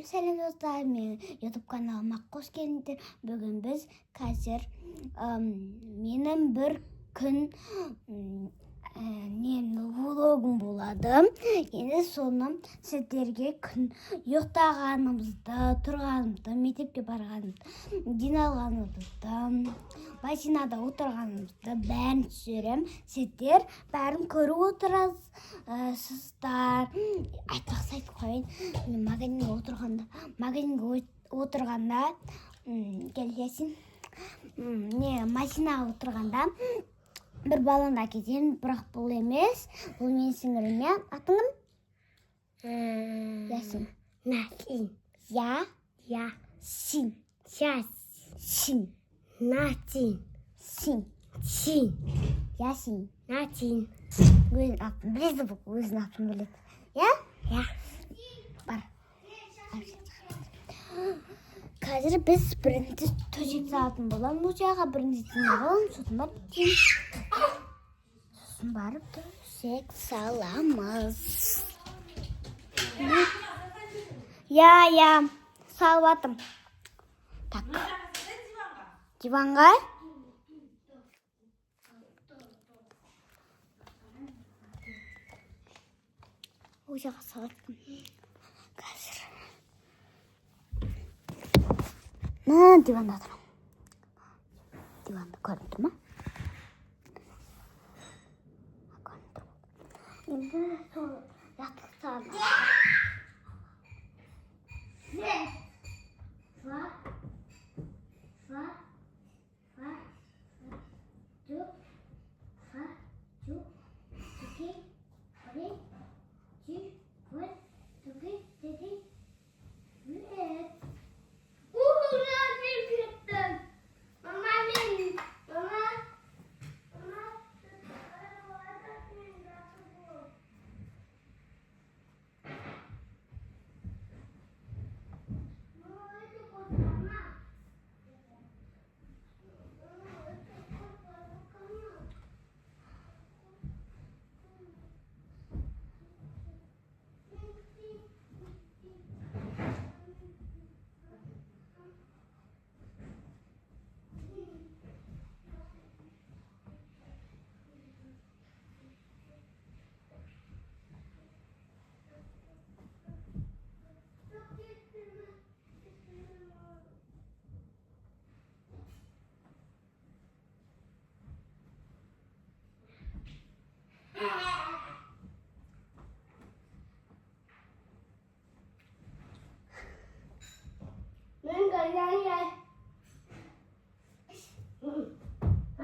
сәлем достар, мен YouTube kanalıma hoş geldiniz. Bugün biz қазір менің бір күн влогым болады. Енді соны сіздерге күн ұйықтағанымызды, тұрғанымызды, мектепке барғанымызды, жиналғанымызды, машинада отырғанымызды бәрін түсірем. Сіздер бәрін көріп отырасыздар. Айтпақшы айтып қояйын. Мен магазинге отырғанда келесің. Машинаға отырғанда бір баллон әкелген, бірақ бұл емес. Бұл менің сіңіліме. Атың кім? Ясин. Насин. Син. Син. Насин. Син. Ясин. Насин. Өзінің атын біледі бұл, өзінің атын біледі. Бар. Қазір біз бірінші төсек салатын боламыз. Бұл жаға бірінші саламыз, сосын барып төсек саламыз. Салып атым. Так. Диванға. Бұл жаға салаттым. Қазір. Диванда тұрам. Диванда көрінді ма? Көрінді. Енді сол жастық салам.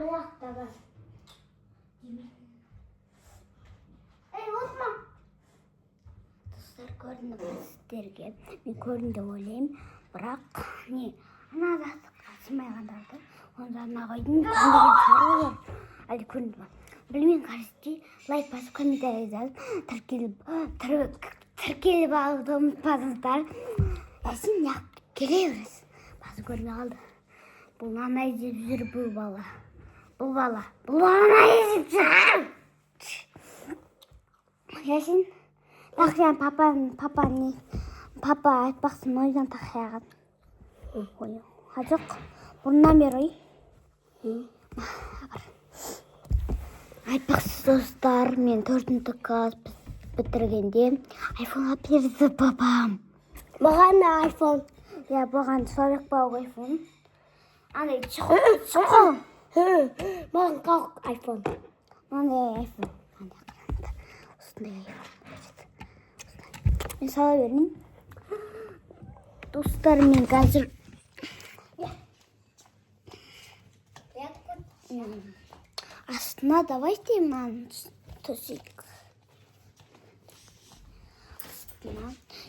Ayakta var. Отма. Достар, көрінді сіздерге. Мен көрінді ойлаймын. Бірақ, ана заттыққа сымайғандарды, онда ағайдың көріндеген қары олар. Әлі көрінді ма? Білмен қарысты, лайк басып, комментарий жазып, тіркеліп алуды ұмытпасыздар. Әсін келе бересіз. Басы көріне қалды. Бұл ана езіп жүр бұл бала. Бұл ана езіп жүр. Ясин, тақиян папа айтпақсын ойдан тақияған. Жоқ, бұрыннан бері айтпақсыз достар, мен 4-ті класс бітіргенде айфон әперді папам. Маған айфон. Бұған сорек бауға айфон. Андай чықыл. Маған қауқ айфон. Андай айфон. Мен сала берейін. Достар, мен қазір астына давай істеймін төсек.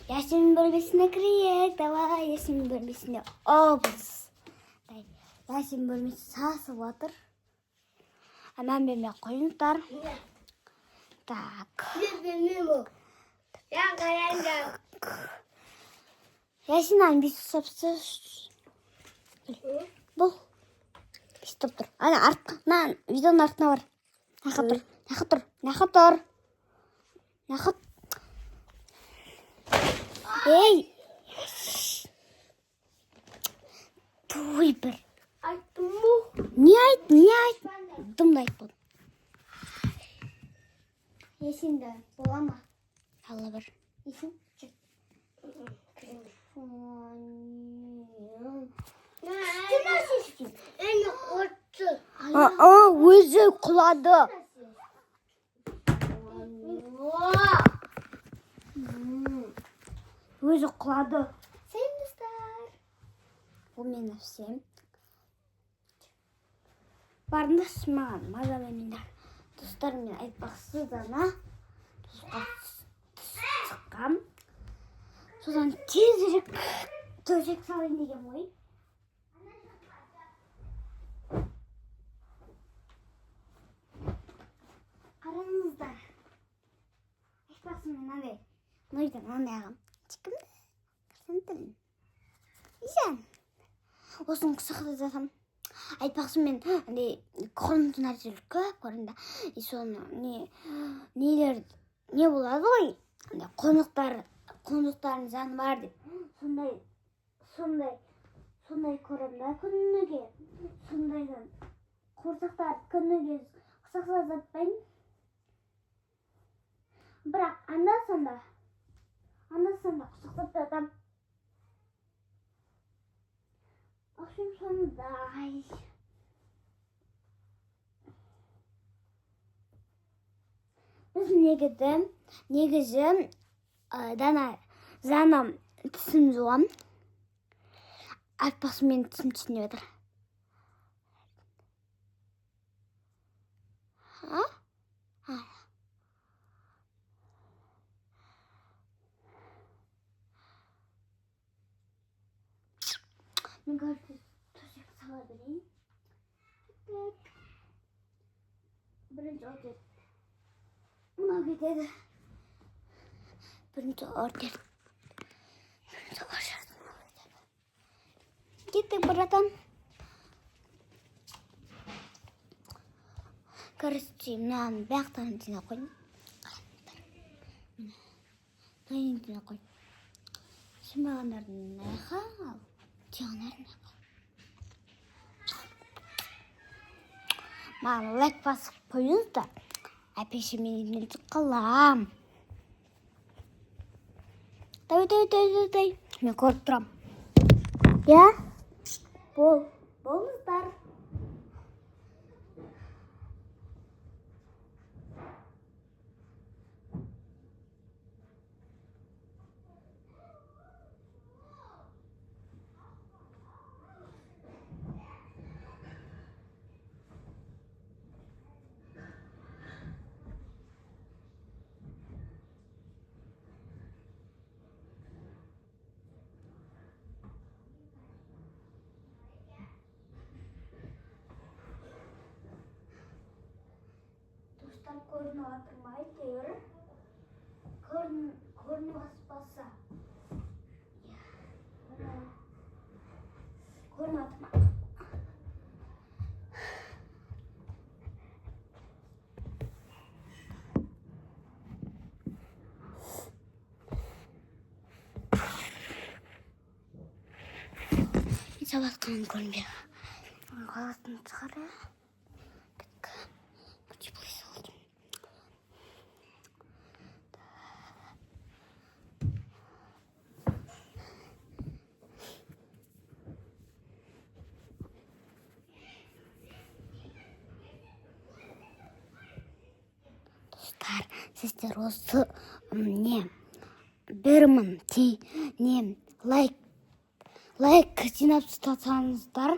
Ясин бөлмесіне кірейік. Давай, Ясин бөлмесіне обыз. Ясин бөлмесі сасып отыр. Аман бермей қойыңыздар. Так. Ясиннан бес ұсапсы. Бұл. Бес топ тұр. Ана, видеоның артына бар. Нақы тұр. Ей! Ой, бір. Айттым ба? Не айт? Дымды айтпадым. Есіңді бола ма? Алла бір. Есің? Әне қортты. Өзі құлады. Өзі құлады. Сәлем достар. Бұл мені всем. Барыңдар маған мазаламеңдер. Достарыммен айтпақсыздана. Тұзға шыққам. Содан тезірек төсек салайын деген ой. Қараңыздар. Айтпақсың мен андай. Мынайдан андай ағам. Чекімді. Кірсен тілін. Исен. Осының қысықта жатам. Айтпақсың мен андай қорынды нәрселер көп көрінді. Соны нелер не болады ғой? Қондықтардың жаны бар деп. Сондай көремді күніге. Сондайдан қорсақтар күніге қысақса жатпайын. Бірақ анда-санда қысақтап жатам. Ақшым сондай. Біз негізі зана тісім жуам. Айтпақсы мен тісім түсіне өтір. Мен қазір төсек сала берейін. Бірінші өртер. Мынау кетеді. Бірінші өртер. Кеттік братан. Короче, мынаны бияқтан жинап қойдым. Мынаны жинап қойдым. Сүймегендердің аяқа ал. Түйгендердің аяқа. Маған лайк басып қойыңыз да, әпеше мен елдік қалам. Дай. Мен көріп тұрам. Я? Болыңыздар. Достар көрініп атырмай тер. Көрініп аспаса. Көрініп атырмай. Мен сабатқанын көрінбе. Қаласын шығары. Достар, сіздер осы лайк жинап ұстасаңыздар,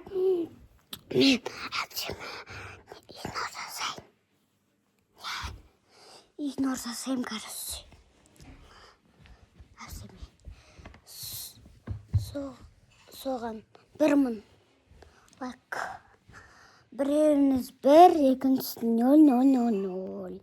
мен әпшемі игнор жасаймын, короче. Әпшеме соған 1000 лайк. Біреуіңіз 1, екіншісі 000.